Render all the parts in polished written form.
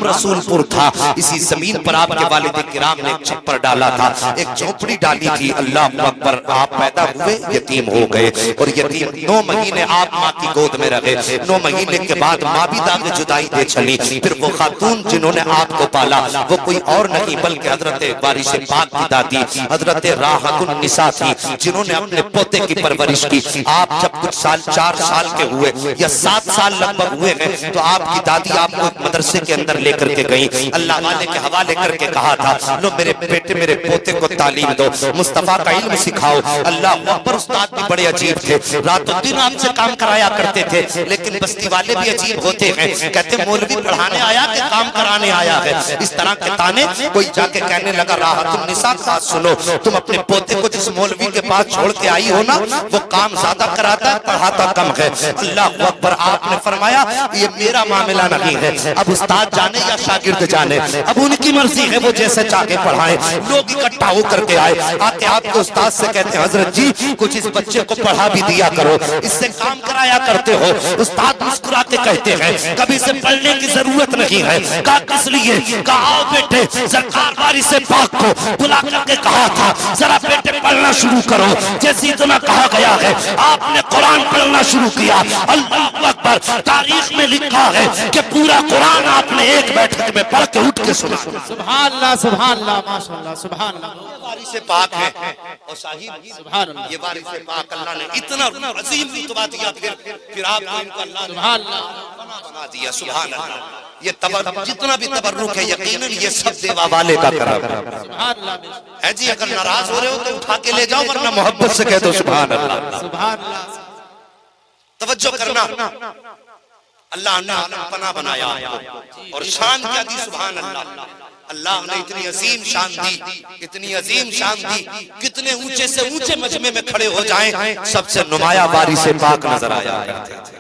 رسول پور تھا، اسی زمین پر آپ کے والد کرام نے ایک چھپر ڈالا تھا، ایک چوپڑی ڈالی تھی۔ اللہ اکبر، آپ پیدا ہوئے یتیم ہو گئے، اور یتیم 9 مہینے آپ ماں کی گود میں رہے۔ 9 مہینے کے بعد ماں بھی داغ جدائی دے چلی۔ پھر وہ خاتون جنہوں نے آپ کو پالا وہ کوئی اور نہیں بلکہ حضرت وارث پاک کی دادی حضرت راحت النساء تھی، جنہوں نے اپنے پوتے کی پرورش کی۔ آپ جب کچھ سال 4 سال کے ہوئے یا 7 سال لگ بھگ ہوئے ہیں تو آپ کی دادی آپ کو ایک مدرسے کے اندر لے کر کے گئی، اللہ والے کے حوالے کر کے کہا تھا لو میرے بیٹے میرے پوتے کو تعلیم دو، مصطفیٰ کا علم سکھاؤ۔ اللہ اکبر، استاد بھی بڑے عجیب تھے، رات و دن آپ سے کام کرایا کرتے تھے، لیکن بستی والے بھی عجیب ہوتے ہیں، کہتے مولوی پڑھانے آیا کہ کام کرانے آیا ہے، اس طرح کے تانے۔ کوئی جا کے کہنے لگا راحت النساء بات سنو، تم اپنے پوتے کو جس مولوی کے پاس چھوڑ کے آئی ہو نا وہ کام زیادہ کراتا ہے پڑھاتا کم ہے۔ اللہ اکبر، آپ نے فرمایا یہ میرا معاملہ نہیں ہے، اب استاد جانے یا شاگرد جانے، اب ان کی مرضی ہے، وہ جیسے چاہ کے پڑھائیں۔ لوگ اکٹھا ہو کر کے آئے، آتے آپ کے استاد سے کہتے ہیں حضرت جی کچھ اس بچے کو پڑھا بھی دیا کرو، اس سے کام کرایا کرتے ہو۔ استاد مسکرا کے کہتے ہیں کبھی سے پڑھنے کی ضرورت نہیں ہے۔ کہا کس لیے؟ کہا آؤ بیٹے، سرکار وارث پاک کو بلا کر کے کہا تھا ذرا بیٹے پڑھنا شروع کرو، جیسی اتنا کہا گیا ہے آپ نے قرآن پڑھنا شروع کیا۔ اللہ اکبر، تاریخ میں لکھا ہے کہ پورا قرآن آپ نے ایک بیٹھک میں پڑھ کے اٹھ کے سنا۔ سبحان اللہ، سبحان اللہ، ماشاءاللہ، سبحان اللہ۔ وارث پاک ہے اور صاحب سبحان اللہ، یہ وارث پاک اللہ نے اتنا عظیم رتبہ دیا، پھر آپ کو ان کو اللہ نے سبحان اللہ بنا دیا۔ سبحان اللہ، یہ جتنا بھی تبرک ہے یقیناً یہ سب دیوا والے کا کرم سبحان اللہ ہے جی۔ اگر ناراض ہو رہے ہو تو اٹھا کے لے جاؤ، ورنہ محبت سے کہہ دو سبحان اللہ۔ سبحان اللہ۔ توجہ کرنا، اللہ نے عالم پناہ بنایا اور شان کیا دی، سبحان اللہ۔ اللہ نے اتنی عظیم شان دی، اتنی عظیم شان دی، کتنے اونچے سے اونچے مجمع میں کھڑے ہو جائیں سب سے نمایاں وارث پاک نظر آیا کرتے تھے،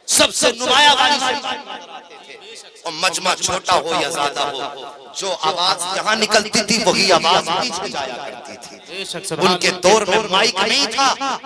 سب سے نمایاں وارث پاک نظر آتے تھے۔ اور مجمع چھوٹا ہو یا زیادہ ہو، جو آواز یہاں نکلتی تھی وہی آواز پیچھے جایا کرتی تھی۔ ان کے دور میں مائک نہیں تھا،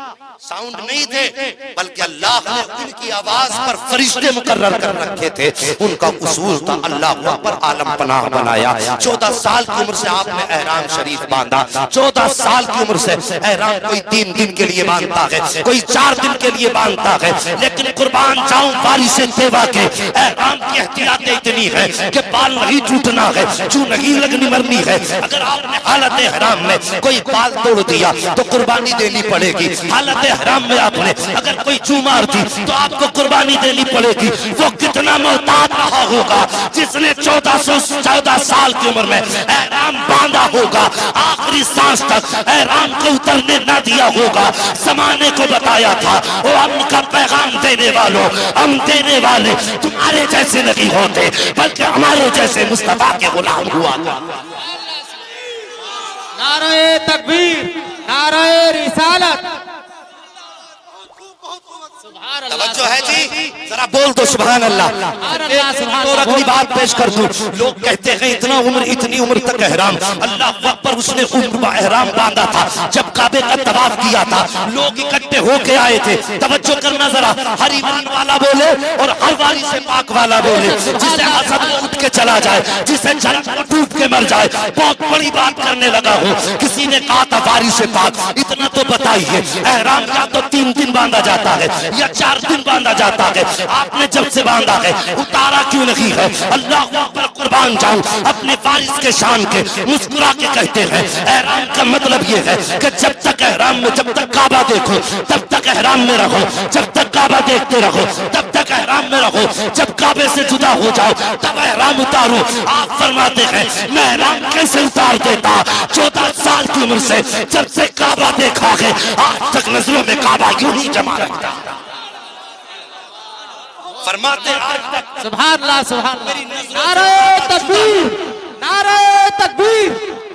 ساؤنڈ نہیں تھے، بلکہ اللہ نے ان کی آواز پر فرشتے مقرر کر رکھے تھے۔ ان کا اصول تھا اللہ پر عالم پناہ بنایا۔ 14 سال کی عمر سے آپ نے احرام شریف باندھا، 14 سال کی عمر سے احرام کوئی 3 دن کے لیے باندھتا ہے، کوئی 4 دن کے لیے باندھتا ہے، لیکن قربان جاؤں وارث دیوا کے احرام کی احتیاطیں اتنی ہے کہ بال نہیں ٹوٹنا ہے، چوں نہیں لگنی مرنی ہے۔ اگر آپ نے حالت احرام میں کوئی بال توڑ دیا تو قربانی دینی پڑے گی، حالت احرام میں آپ نے اگر کوئی چوں مار دی تو آپ کو قربانی دینی پڑے گی۔ وہ کتنا محتاط رہا ہوگا جس نے 14 سال کی عمر میں احرام باندھا ہوگا، آخری سانس تک احرام کو اترنے نہ دیا ہوگا۔ زمانے کو بتایا تھا وہ امن کا پیغام دینے والوں، ہم دینے والے تمہارے جیسے نہیں ہوتے بلکہ ہمارے جیسے مصطفیٰ کے غلام ہوا تھا۔ نعرہ تکبیر، نعرہ رسالت۔ توجہ ہے جی، ذرا بول دو سبحان اللہ۔ اور اگلی بات پیش کر دوں، لوگ کہتے ہیں اتنی عمر تک احرام، اللہ اکبر، اس نے احرام باندھا تھا جب کعبے کا طواف کیا تھا، لوگ اکٹھے ہو کے آئے تھے۔ توجہ کرنا ذرا، ہر ایمان والا بولے اور ہر وارث پاک والا بولے، جسے حسد میں اٹھ کے چلا جائے، جسے جنت میں ڈوب کے مر جائے، بہت بڑی بات کرنے لگا ہو۔ کسی نے کہا تھا وارث پاک اتنا تو بتائیے، احرام یا تو 3 دن باندھا جاتا ہے یا 4 دن باندھا جاتا ہے، آپ نے جب سے باندھا ہے اتارا کیوں نہیں ہے؟ اللہ اکبر، قربان جاؤں اپنے وارث کے شان کے، مسکرا کے کہتے ہیں احرام کا مطلب یہ ہے کہ جب تک احرام میں، جب تک کعبہ دیکھو تب تک احرام میں رہو، جب تک کعبہ دیکھتے رہو تب تک احرام میں رہو، جب کعبے سے جدا ہو جاؤ تب احرام اتارو۔ آپ فرماتے ہیں میں احرام کیسے اتار دیتا؟ 14 سال کی عمر سے جب سے کعبہ دیکھا ہے آج تک نظروں میں کعبہ یوں ہی جمع رکھتا۔ فرماتے آج تک سبحان اللہ، سبحان اللہ۔ نعرہ تکبیر، نعرہ تکبیر،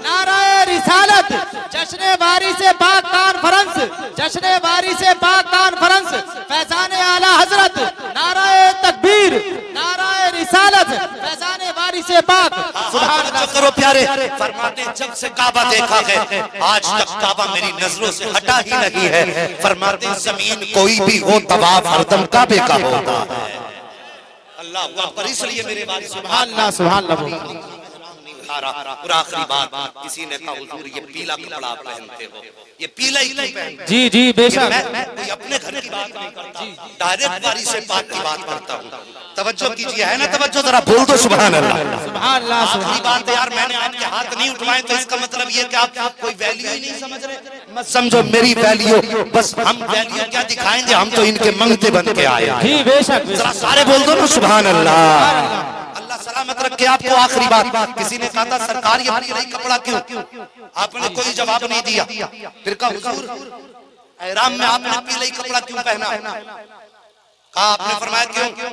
نعرہ رسالت۔ جشن وارث پاک کانفرنس، جشن وارث پاک کانفرنس، فیضان اعلیٰ حضرت، نعرہ تکبیر، نعرہ رسالت، فیضان وارث پاک۔ سبحان اللہ کرو پیارے، فرماتے جب سے کعبہ دیکھا ہے آج تک کعبہ میری نظروں سے ہٹا ہی نہیں ہے۔ فرماتے زمین کوئی بھی ہو طواف ہر دم کعبے کا ہوتا ہے۔ اللہ اکبر. اس لیے میرے بھائی سبحان اللہ. اور آخری بات, کسی نے کہا حضور یہ پیلا کپڑا آپ پہنتے ہو, یہ پیلا ہی کیوں پہنتے ہو؟ جی جی بے شک. میں کوئی اپنے گھر کی بات نہیں کرتا, ڈائریکٹ واری سے پاک کی بات کرتا ہوں. توجہ کیجئے, ہے نا توجہ, ذرا بول دو سبحان اللہ. سبحان اللہ. آخری بات ہے یار, میں نے آپ کے ہاتھ نہیں اٹھوائے تو اس کا مطلب یہ کہ آپ کوئی ویلیو ہی نہیں سمجھ رہے. مت سمجھو میری ویلیو, بس ہم ویلیو کیا دکھائیں گے, ہم تو ان کے منگتے بن کے آئے ہیں. جی بے شک. ذرا سارے بول دو نا سبحان اللہ. اللہ سلامت رکھے آپ کو. آخری بات, کسی نے کہا تھا سرکار یہ پیلا ہی کپڑا کیوں, آپ نے کوئی جواب نہیں دیا. پھر کہا حضور احرام میں آپ نے پیلا ہی کپڑا کیوں پہنا, کہا آپ نے فرمایا کیوں,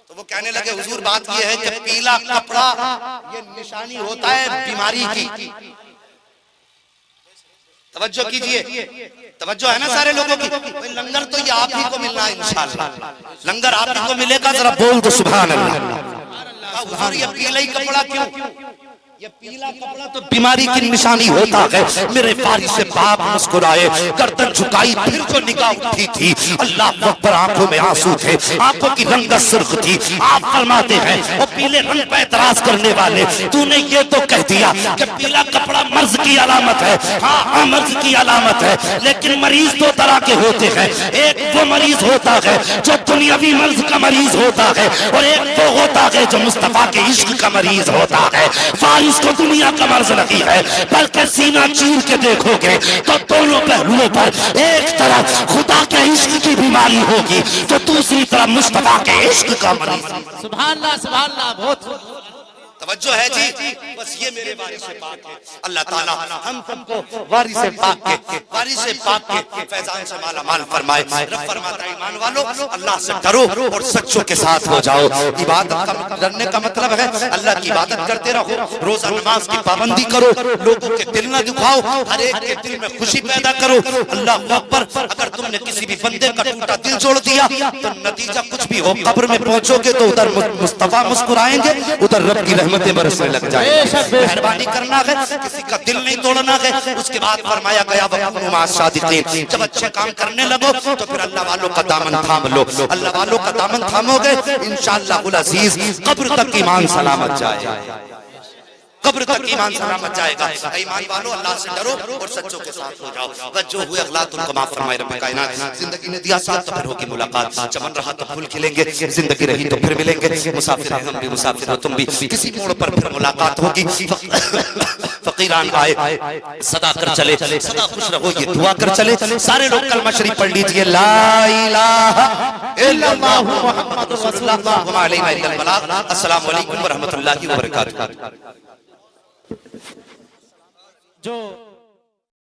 تو وہ کہنے لگے حضور بات یہ ہے کہ پیلا کپڑا یہ نشانی ہوتا ہے بیماری کی. توجہ کیجئے, توجہ ہے نا سارے لوگوں کی. لنگر تو یہ آپ ہی کو ملنا ہے انشاءاللہ, لنگر آپ ہی کو ملے گا. ذرا بول دو سبحان اللہ. حضور یہ پیلا ہی کپڑا کیوں, یہ پیلا کپڑا تو بیماری کی نشانی ہوتا ہے. میرے وارث پاک مسکرائے, گردن جھکائی, پھر جو نگاہ اٹھی تھی اللہ اکبر, آنکھوں میں آنسو تھے, آنکھوں کی رنگت سرخ تھی. آپ فرماتے ہیں وہ پیلے رنگ پہ اعتراض کرنے والے, تو نے یہ تو کہہ دیا کہ پیلا کپڑا مرض کی علامت ہے. ہاں مرض کی علامت ہے, لیکن مریض دو طرح کے ہوتے ہیں. ایک وہ مریض ہوتا ہے جو دنیاوی مرض کا مریض ہوتا ہے, اور ایک وہ ہوتا ہے جو مصطفیٰ کے عشق کا مریض ہوتا ہے. اس کو دنیا کا مرض نہیں ہے, بلکہ سینہ چیر کے دیکھو گے تو دونوں پہلوؤں پر ایک طرف خدا کے عشق کی بیماری ہوگی, تو دوسری طرف مصطفیٰ کے عشق کا مرض. سبحان اللہ. سبحان اللہ. بہت توجہ ہے جی, بس یہ میرے وارث پاک ہے. اللہ تعالیٰ ہم سب کو وارث پاک کے فیضان سے مالا مال فرمائے. رب فرماتا ہے ایمان والو اللہ سے ڈرو اور سچوں کے ساتھ ہو جاؤ. عبادت کا ڈرنے کا مطلب ہے اللہ کی عبادت کرتے رہو, روزہ نماز کی پابندی کرو, لوگوں کے دل نہ دکھاؤ, ہر ایک کے دل میں خوشی پیدا کرو. اللہ اکبر. اگر تم نے کسی بھی بندے کا ٹوٹا دل جوڑ دیا تو نتیجہ کچھ بھی ہو, قبر میں پہنچو گے تو ادھر مصطفیٰ مسکرائیں گے, ادھر رب کی رحمتیں برسنے لگ جائیں. مہربانی کرنا ہے, کسی کا دل نہیں توڑنا ہے. اس کے بعد فرمایا گیا وَكُونُوا مَعَ الصَّادِقِينَ, جب اچھے کام کرنے لگو تو پھر اللہ والوں کا دامن تھام لو. اللہ والوں کا دامن تھامو گے انشاءاللہ العزیز قبر تک ایمان سلامت جائے, قبر تک ایمان سلامت جائے گا. ایمان والو اللہ سے ڈرو اور سچوں کے ساتھ ہو جاؤ. جو ہوئے اغلاط ان کو معاف فرمائے رب کائنات. زندگی نے دیا ساتھ تو پھر ہوگی ملاقات, چمن رہا تو پھول کھلیں گے, زندگی رہی تو پھر ملیں گے. مسافر ہیں ہم بھی, مسافر ہو تم بھی, کسی موڑ پر پھر ملاقات ہوگی. فقیران آئے صدا کر چلے, صدا خوش رہو یہ دعا کر چلے. سارے لوگ کلمہ شریف پڑھ لیجئے, لا الہ الا اللہ محمد رسول اللہ وما علینا الا البلاغ. السلام علیکم ورحمۃ اللہ وبرکاتہ. جو